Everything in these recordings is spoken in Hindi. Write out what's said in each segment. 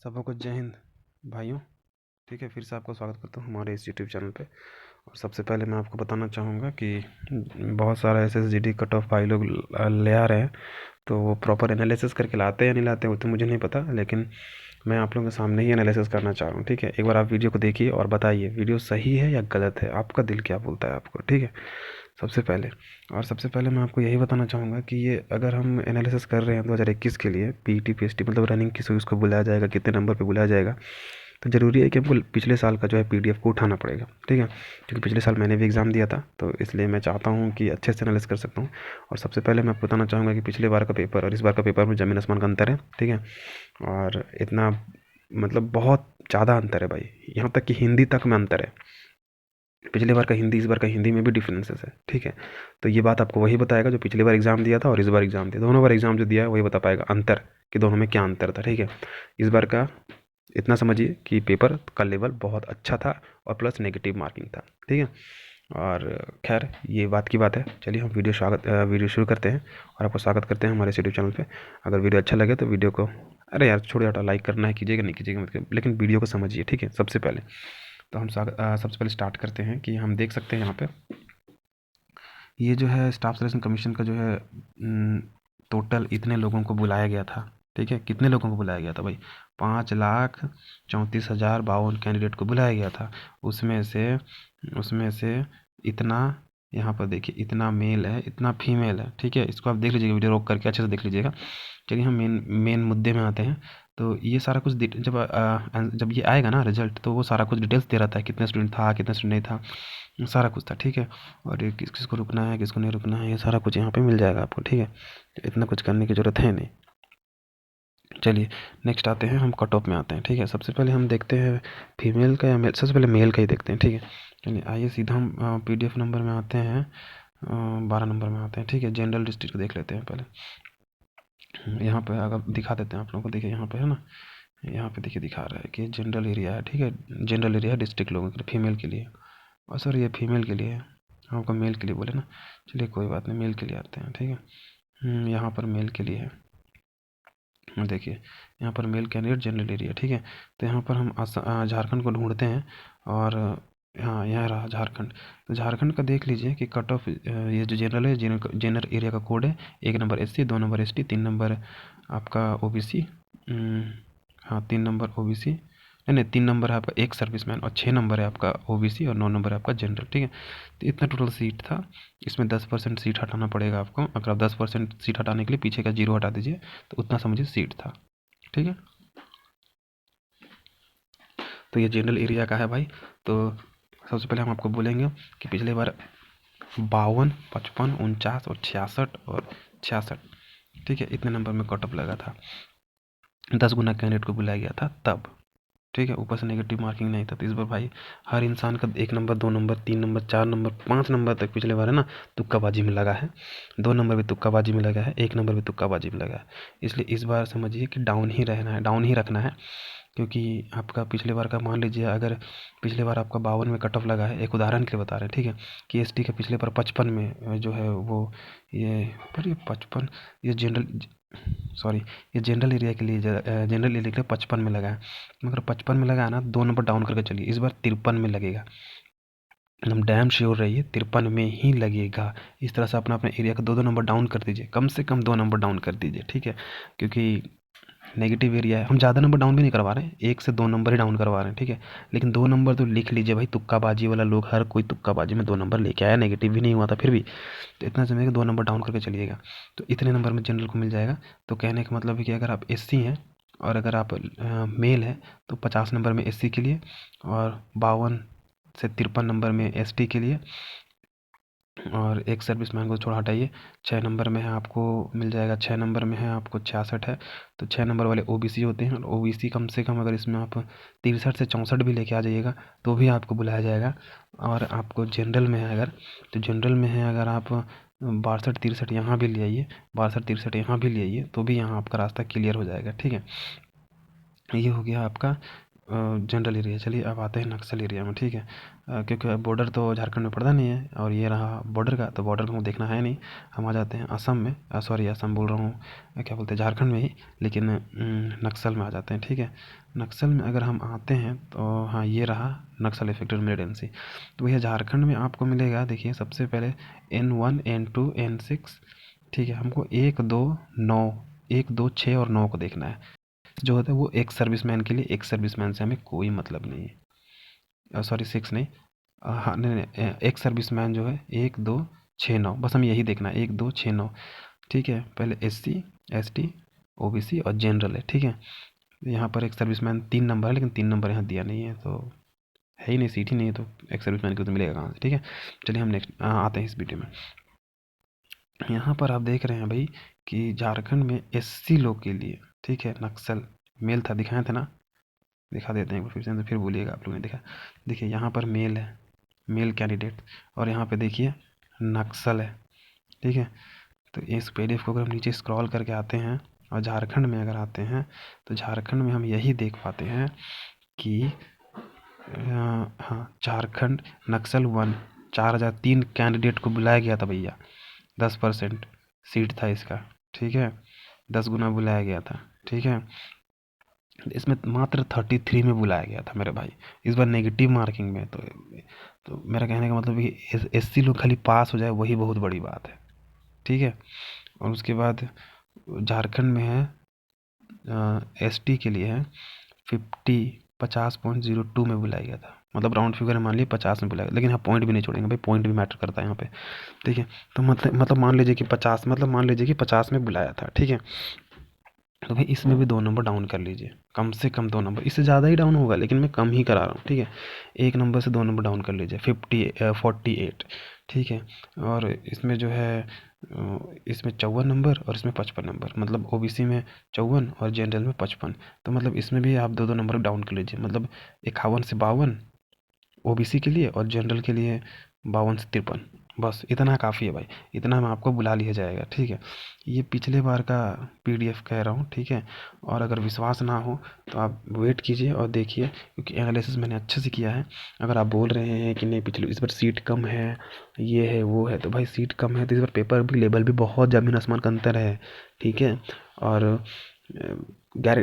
सबको जय हिंद भाइयों। ठीक है, फिर से आपका स्वागत करता हूँ हमारे इस यूट्यूब चैनल पे। और सबसे पहले मैं आपको बताना चाहूँगा कि बहुत सारा SSGD कट ऑफ भाई लोग ले आ रहे हैं, तो वो प्रॉपर एनालिसिस करके लाते हैं या नहीं लाते हैं वो तो मुझे नहीं पता, लेकिन मैं आप लोगों के सामने ही एनालिसिस करना चाह रहा हूँ। ठीक है, एक बार आप वीडियो को देखिए और बताइए वीडियो सही है या गलत है, आपका दिल क्या बोलता है आपको। ठीक है, सबसे पहले मैं आपको यही बताना चाहूँगा कि ये अगर हम एनालिसिस कर रहे हैं 2021 के लिए PET PST मतलब रनिंग किस उसको बुलाया जाएगा, कितने नंबर पे बुलाया जाएगा, तो ज़रूरी है कि हमको पिछले साल का जो है PDF को उठाना पड़ेगा। ठीक है, क्योंकि पिछले साल मैंने भी एग्ज़ाम दिया था, तो इसलिए मैं चाहता हूँ कि अच्छे से एनालिसिस कर सकता हूँ। और सबसे पहले मैं आपको बताना चाहूँगा कि पिछले बार का पेपर और इस बार का पेपर में ज़मीन आसमान का अंतर है। ठीक है, और इतना मतलब बहुत ज़्यादा अंतर है भाई, यहाँ तक कि हिंदी तक में अंतर है। पिछले बार का हिंदी इस बार का हिंदी में भी डिफरेंसेस है। ठीक है, तो ये बात आपको वही बताएगा जो पिछली बार एग्ज़ाम दिया था और इस बार एग्ज़ाम दिया, दोनों बार एग्ज़ाम जो दिया है वही बता पाएगा अंतर, कि दोनों में क्या अंतर था। ठीक है, इस बार का इतना समझिए कि पेपर का लेवल बहुत अच्छा था और प्लस नेगेटिव मार्किंग था। ठीक है, और खैर ये बात की बात है। चलिए हम वीडियो शुरू करते हैं और आपको स्वागत करते हैं हमारे यूट्यूब चैनल पे। अगर वीडियो अच्छा लगे तो वीडियो को, अरे यार छोड़ो हटा, लाइक करना है कीजिएगा, नहीं कीजिएगा मत, लेकिन वीडियो को समझिए। ठीक है, सबसे पहले तो हम सबसे पहले स्टार्ट करते हैं कि हम देख सकते हैं यहाँ पे ये जो है स्टाफ सिलेक्शन कमीशन का जो है टोटल इतने लोगों को बुलाया गया था। ठीक है, कितने लोगों को बुलाया गया था भाई? 5,34,052 कैंडिडेट को बुलाया गया था। उसमें से इतना, यहाँ पर देखिए, इतना मेल है इतना फीमेल है। ठीक है, इसको आप देख लीजिएगा, वीडियो रोक करके अच्छे से देख लीजिएगा। चलिए हम मेन मुद्दे में आते हैं। तो ये सारा कुछ जब ये आएगा ना रिजल्ट, तो वो सारा कुछ डिटेल्स दे रहा था, कितने स्टूडेंट था कितने स्टूडेंट नहीं था, सारा कुछ था। ठीक है, और ये किस किस को रुकना है किसको नहीं रुकना है, ये सारा कुछ यहाँ पे मिल जाएगा आपको। ठीक है, तो इतना कुछ करने की ज़रूरत है नहीं। चलिए नेक्स्ट आते हैं, हम कट ऑफ में आते हैं। ठीक है, सबसे पहले हम देखते हैं फीमेल का या मेल, सबसे पहले मेल का ही देखते हैं। ठीक है, चलिए आइए सीधा हम PDF नंबर में आते हैं, 12 नंबर में आते हैं। ठीक है, जनरल डिस्ट्रिक्ट को देख लेते हैं पहले। यहाँ पे अगर दिखा देते हैं आप लोगों को, देखिए यहाँ पे है ना, यहाँ पे देखिए दिखा रहा है कि जनरल एरिया है। ठीक है, जनरल एरिया है डिस्ट्रिक्ट लोगों के लिए, फीमेल के लिए। और सर ये फीमेल के लिए है, आपको मेल के लिए बोले ना। चलिए कोई बात नहीं, मेल के लिए आते हैं। ठीक है, यहाँ पर मेल के लिए है, देखिए यहाँ पर मेल कैंडिडेट जनरल एरिया। ठीक है, तो यहाँ पर हम झारखंड को ढूंढते हैं, और हाँ यहाँ रहा झारखंड। तो झारखंड का देख लीजिए कि कट ऑफ, ये जो जनरल है, जनरल एरिया का कोड है 1 number SC, 2 number ST, 3 number आपका OBC, हाँ 3 नंबर OBC, नहीं नहीं 3 नंबर है आपका एक सर्विसमैन, और 6 नंबर है आपका OBC, और 9 नंबर है आपका जनरल। ठीक है, तो इतना टोटल सीट था। इसमें 10% सीट हटाना पड़ेगा आपको। अगर आप 10% सीट हटाने के लिए पीछे का 0 हटा दीजिए, तो उतना समझिए सीट था। ठीक है, तो ये जनरल एरिया का है भाई। तो सबसे पहले हम आपको बोलेंगे कि पिछले बार 52, 55, 49 और 66 और 66, ठीक है, इतने नंबर में कट ऑफ लगा था। 10 गुना कैंडिडेट को बुलाया गया था तब। ठीक है, ऊपर से नेगेटिव मार्किंग नहीं था। तो इस बार भाई हर इंसान का 1 number, 2 number, 3 number, 4 number, 5 number तक पिछले बार है ना तुक्काबाजी में लगा है। 2 नंबर भी तुक्काबाजी में लगा है, 1 नंबर भी तुक्काबाजी में लगा है। इसलिए इस बार समझिए कि डाउन ही रहना है, डाउन ही रखना है। क्योंकि आपका पिछले बार का मान लीजिए, अगर पिछले बार आपका 52 में कट ऑफ लगा है, एक उदाहरण के लिए बता रहे हैं। ठीक है, कि ST का पिछले बार 55 में जो है वो, ये पर ये 55, ये जनरल, सॉरी, ये जनरल एरिया के लिए, जनरल एरिया के लिए 55 में लगा है। मगर 55 में लगा है ना, 2 नंबर डाउन करके चलिए, इस बार 53 में लगेगा। एकदम डैम श्योर रहिए 53 में ही लगेगा। इस तरह से अपना अपने एरिया का 2-2 नंबर डाउन कर दीजिए, कम से कम 2 नंबर डाउन कर दीजिए। ठीक है, क्योंकि नेगेटिव एरिया है, हम ज़्यादा नंबर डाउन भी नहीं करवा रहे हैं, 1 से 2 नंबर ही डाउन करवा रहे हैं। ठीक है, लेकिन 2 नंबर तो लिख लीजिए भाई, तुक्काबाजी वाला लोग, हर कोई तुक्काबाजी में 2 नंबर लेके आया, नेगेटिव भी नहीं हुआ था फिर भी। तो इतना समझिएगा 2 नंबर डाउन करके चलिएगा, तो इतने नंबर में जनरल को मिल जाएगा। तो कहने का मतलब है कि अगर आप SC हैं और अगर आप मेल हैं, तो 50 नंबर में SC के लिए, और 52 से 53 नंबर में ST के लिए, और एक सर्विसमैन को थोड़ा हटाइए। 6 नंबर में है आपको मिल जाएगा, 6 नंबर में है आपको 66 है। तो 6 नंबर वाले OBC होते हैं, और OBC कम से कम अगर इसमें आप 63 से 64 भी लेके आ जाइएगा तो भी आपको बुलाया जाएगा। और आपको जनरल में है अगर, तो जनरल में है अगर आप 62-63 यहाँ भी ले आइए, 62-63 यहाँ भी ले आइए, तो भी यहाँ आपका रास्ता क्लियर हो जाएगा। ठीक है, ये हो गया आपका जनरल एरिया। चलिए अब आते हैं नक्सल एरिया में, ठीक है। क्योंकि बॉर्डर तो झारखंड में पड़ता नहीं है और ये रहा बॉर्डर का, तो बॉर्डर को देखना है नहीं। हम आ जाते हैं असम में, सॉरी असम बोल रहा हूँ, क्या बोलते हैं, झारखंड में ही, लेकिन नक्सल में आ जाते हैं, ठीक है। नक्सल में अगर हम आते हैं तो हाँ, ये रहा नक्सल इफेक्टेड मिलिटेंसी। तो भैया झारखंड में आपको मिलेगा, देखिए सबसे पहले N1 N2 N6, ठीक है। हमको 1 2 9, 1 2 6 और 9 को देखना है। जो होता है वो एक सर्विसमैन के लिए, एक सर्विसमैन से हमें कोई मतलब नहीं है। सॉरी 6 नहीं, हाँ नहीं नहीं, एक सर्विसमैन जो है 1 2 6 9, बस हमें यही देखना है, 1 2 6 9, ठीक है। पहले SC ST OBC और जनरल है, ठीक है। यहाँ पर एक सर्विसमैन 3 नंबर है, लेकिन 3 नंबर यहाँ दिया नहीं है, तो है ही नहीं, सीट ही नहीं है, तो एक सर्विसमैन को तो मिलेगा कहाँ से, ठीक है। चलिए हम नेक्स्ट आते हैं इस वीडियो में। यहाँ पर आप देख रहे हैं भाई कि झारखंड में SC लोग के लिए, ठीक है, नक्सल मेल था, दिखाए थे ना, दिखा देते हैं एक बार फिर से, तो फिर बोलिएगा आप लोगों ने देखा। देखिए यहाँ पर मेल है, मेल कैंडिडेट, और यहाँ पे देखिए नक्सल है, ठीक है। तो इस PDF को अगर हम नीचे स्क्रॉल करके आते हैं और झारखंड में अगर आते हैं, तो झारखंड में हम यही देख पाते हैं कि हाँ, झारखंड नक्सल 1 4003 कैंडिडेट को बुलाया गया था भैया, 10% सीट था इसका, ठीक है, 10 गुना बुलाया गया था, ठीक है। इसमें मात्र 33 में बुलाया गया था मेरे भाई, इस बार नेगेटिव मार्किंग में। तो मेरा कहने का मतलब कि SC लोग खाली पास हो जाए वही बहुत बड़ी बात है, ठीक है। और उसके बाद झारखंड में है ST के लिए है 50.02 में बुलाया गया था, मतलब राउंड फिगर मान लीजिए 50 में बुलाया गया, लेकिन यहाँ पॉइंट भी नहीं छोड़ेंगे भाई, पॉइंट भी मैटर करता है यहाँ पे, ठीक है। तो मतलब मान लीजिए कि 50, मतलब मान लीजिए कि 50 में बुलाया था, ठीक है। तो भाई इसमें भी 2 नंबर डाउन कर लीजिए, कम से कम 2 नंबर, इससे ज़्यादा ही डाउन होगा लेकिन मैं कम ही करा रहा हूँ, ठीक है। 1 नंबर से 2 नंबर डाउन कर लीजिए, 48, ठीक है। और इसमें जो है इसमें 54 नंबर और इसमें 55 नंबर, मतलब OBC में 54 और जनरल में 55, तो मतलब इसमें भी आप 2 नंबर डाउन कर लीजिए, मतलब 51 से 52 OBC के लिए और जनरल के लिए 52 से 53, बस इतना काफ़ी है भाई, इतना में आपको बुला लिया जाएगा, ठीक है। ये पिछले बार का PDF कह रहा हूँ, ठीक है। और अगर विश्वास ना हो तो आप वेट कीजिए और देखिए, क्योंकि एनालिसिस मैंने अच्छे से किया है। अगर आप बोल रहे हैं कि नहीं पिछले इस बार सीट कम है, ये है वो है, तो भाई सीट कम है तो इस बार पेपर भी लेवल भी बहुत ज़मीन आसमान का अंतर है, ठीक है। और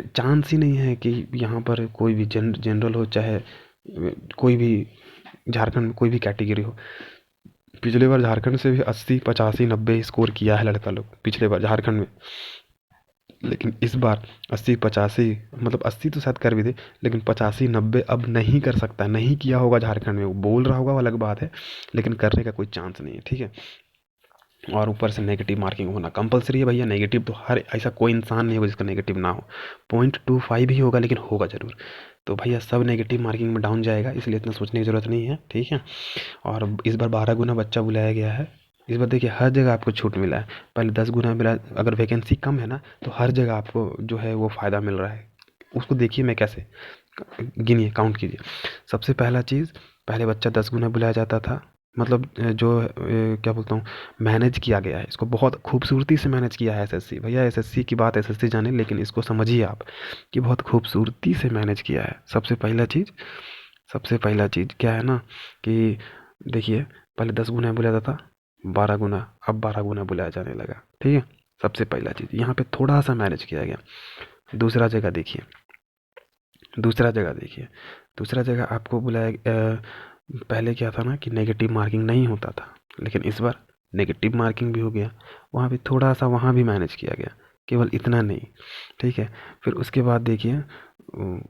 चांस ही नहीं है कि यहाँ पर कोई भी जनरल हो, चाहे कोई भी झारखंड में कोई भी कैटेगरी हो। पिछले बार झारखंड से भी 80 85 90 स्कोर किया है लड़का लोग पिछले बार झारखंड में, लेकिन इस बार 80 85, मतलब 80 तो शायद कर भी दे, लेकिन 85 90 अब नहीं कर सकता, नहीं किया होगा झारखंड में, वो बोल रहा होगा वो अलग बात है, लेकिन करने का कोई चांस नहीं है, ठीक है। और ऊपर से नेगेटिव मार्किंग होना कंपलसरी है भैया, नेगेटिव तो हर ऐसा कोई इंसान नहीं होगा जिसका नेगेटिव ना हो, 0.25 ही होगा लेकिन होगा ज़रूर। तो भैया सब नेगेटिव मार्किंग में डाउन जाएगा, इसलिए इतना सोचने की ज़रूरत नहीं है, ठीक है। और इस बार 12 गुना बच्चा बुलाया गया है, इस बार देखिए हर जगह आपको छूट मिला है, पहले 10 गुना मिला, अगर वैकेंसी कम है ना तो हर जगह आपको जो है वो फ़ायदा मिल रहा है, उसको देखिए मैं कैसे, गिनिए काउंट कीजिए। सबसे पहला चीज़, पहले बच्चा 10 गुना बुलाया जाता था, मतलब जो क्या बोलता हूँ, मैनेज किया गया है, इसको बहुत खूबसूरती से मैनेज किया है SSC भैया, SSC की बात SSC जाने, लेकिन इसको समझिए आप कि बहुत खूबसूरती से मैनेज किया है। सबसे पहला चीज़ क्या है ना कि देखिए पहले 10 गुना बुलाया जाता था, 12 गुना, अब 12 गुना बुलाया जाने लगा, ठीक है। सबसे पहला चीज़ यहाँ पे थोड़ा सा मैनेज किया गया। दूसरा जगह देखिए, दूसरा जगह आपको बुलाया पहले क्या था ना कि नेगेटिव मार्किंग नहीं होता था, लेकिन इस बार नेगेटिव मार्किंग भी हो गया, वहाँ भी थोड़ा सा वहाँ भी मैनेज किया गया, केवल इतना नहीं, ठीक है। फिर उसके बाद देखिए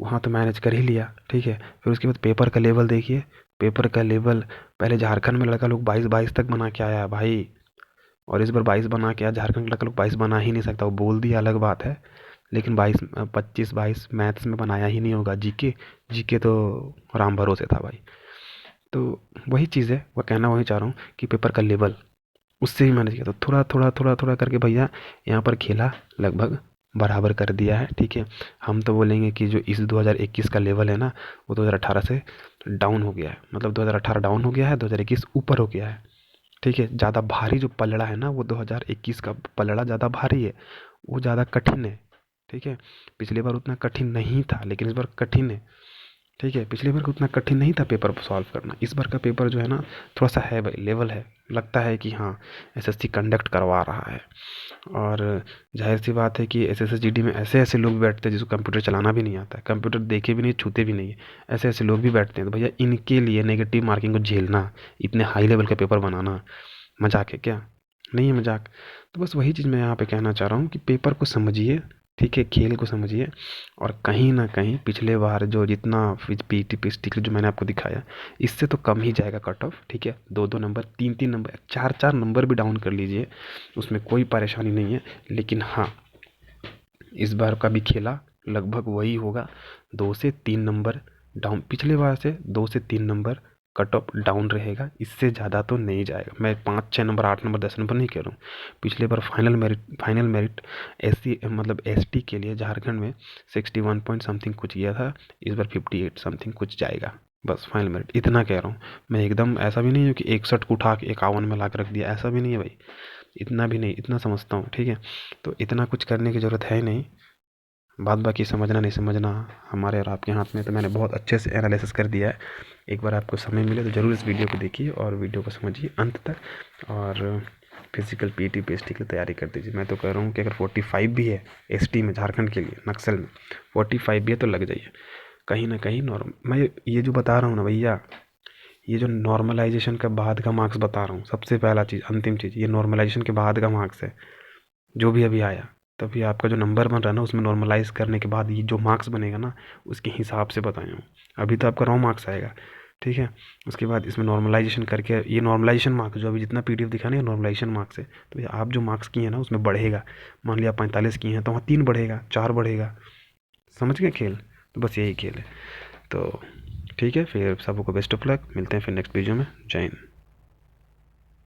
वहाँ तो मैनेज कर ही लिया, ठीक है। फिर उसके बाद पेपर का लेवल देखिए, पेपर का लेवल पहले झारखंड में लड़का लोग 22 तक बना के आया है भाई, और इस बार 22 बना के आया, झारखंड का लड़का लोग 22 बना ही नहीं सकता, वो बोल दिया अलग बात है, लेकिन 25 22 मैथ्स में बनाया ही नहीं होगा। जीके तो राम भरोसे था भाई। तो वही चीज़ है, वो कहना वही चाह रहा हूँ कि पेपर का लेवल उससे ही मैनेज किया, तो थोड़ा करके भैया यहाँ पर खेला लगभग बराबर कर दिया है, ठीक है। हम तो बोलेंगे कि जो इस 2021 का लेवल है ना वो 2018 से डाउन हो गया है, मतलब 2018 डाउन हो गया है, 2021 ऊपर हो गया है, ठीक है। ज़्यादा भारी जो पलड़ा है ना वो 2021 का पलड़ा ज़्यादा भारी है, वो ज़्यादा कठिन है, ठीक है। पिछली बार उतना कठिन नहीं था लेकिन इस बार कठिन है, ठीक है, पिछली बार का उतना कठिन नहीं था पेपर सॉल्व करना। इस बार का पेपर जो है ना थोड़ा सा है भाई, लेवल है, लगता है कि हाँ एसएससी कंडक्ट करवा रहा है। और जाहिर सी बात है कि एसएससी जीडी में ऐसे ऐसे लोग बैठते हैं जिसको कंप्यूटर चलाना भी नहीं आता है, कंप्यूटर देखे भी नहीं, छूते भी नहीं है, ऐसे ऐसे लोग भी बैठते हैं। तो भैया इनके लिए नेगेटिव मार्किंग को झेलना, इतने हाई लेवल का पेपर बनाना मजाक है क्या? नहीं है मजाक। तो बस वही चीज़ मैं यहाँ पे कहना चाह रहा हूँ कि पेपर को समझिए, ठीक है, खेल को समझिए। और कहीं ना कहीं पिछले बार जो जितना पीटी पिस्टिक जो मैंने आपको दिखाया, इससे तो कम ही जाएगा कट ऑफ। ठीक है, 2-2 नंबर, 3-3 नंबर, 4-4 नंबर भी डाउन कर लीजिए, उसमें कोई परेशानी नहीं है। लेकिन हाँ, इस बार का भी खेला लगभग वही होगा, 2 से 3 नंबर डाउन। पिछले बार से 2 से 3 नंबर कट ऑफ डाउन रहेगा, इससे ज़्यादा तो नहीं जाएगा। मैं 5-6 नंबर, 8 नंबर, 10 नंबर नहीं कह रहा हूँ। पिछले बार फाइनल मेरिट एससी मतलब एसटी के लिए झारखंड में 61 पॉइंट समथिंग कुछ किया था, इस बार 58 समथिंग कुछ जाएगा। बस फाइनल मेरिट इतना कह रहा हूँ मैं। एकदम ऐसा भी नहीं है कि 61 को उठा के 51 में ला के रख दिया, ऐसा भी नहीं है भाई, इतना भी नहीं, इतना समझता हूँ। ठीक है, तो इतना कुछ करने की ज़रूरत है ही नहीं। बाद बाकी समझना नहीं समझना हमारे और आपके हाथ में। तो मैंने बहुत अच्छे से एनालिसिस कर दिया है। एक बार आपको समय मिले तो ज़रूर इस वीडियो को देखिए और वीडियो को समझिए अंत तक, और फिजिकल पीटी पीएचडी की तैयारी कर दीजिए। मैं तो कह रहा हूँ कि अगर 45 भी है एसटी में, झारखंड के लिए नक्सल में 45 भी है तो लग जाइए। कहीं ना कहीं नॉर्म मैं ये जो बता रहा हूँ ना भैया, ये जो नॉर्मलाइजेशन के बाद का मार्क्स बता रहा हूँ, सबसे पहला चीज़, अंतिम चीज़, ये नॉर्मलाइजेशन के बाद का मार्क्स है जो भी अभी आया। तभी आपका जो नंबर बन रहा है ना, उसमें नॉर्मलाइज करने के बाद ये जो मार्क्स बनेगा ना, उसके हिसाब से बताया हूँ। अभी तो आपका रॉ मार्क्स आएगा, ठीक है, उसके बाद इसमें नॉर्मलाइजेशन करके ये नॉर्मलाइजेशन मार्क्स जो अभी जितना पीडीएफ दिखा नहीं नॉर्मलाइजेशन मार्क्स है, तो ये आप जो मार्क्स किए हैं ना उसमें बढ़ेगा। मान लिया 45 किए हैं तो वहाँ 3 बढ़ेगा, 4 बढ़ेगा। समझ गए खेल? तो बस यही खेल है। तो ठीक है, फिर सबको बेस्ट ऑफ लक, मिलते हैं फिर नेक्स्ट वीडियो में। जय हिंद।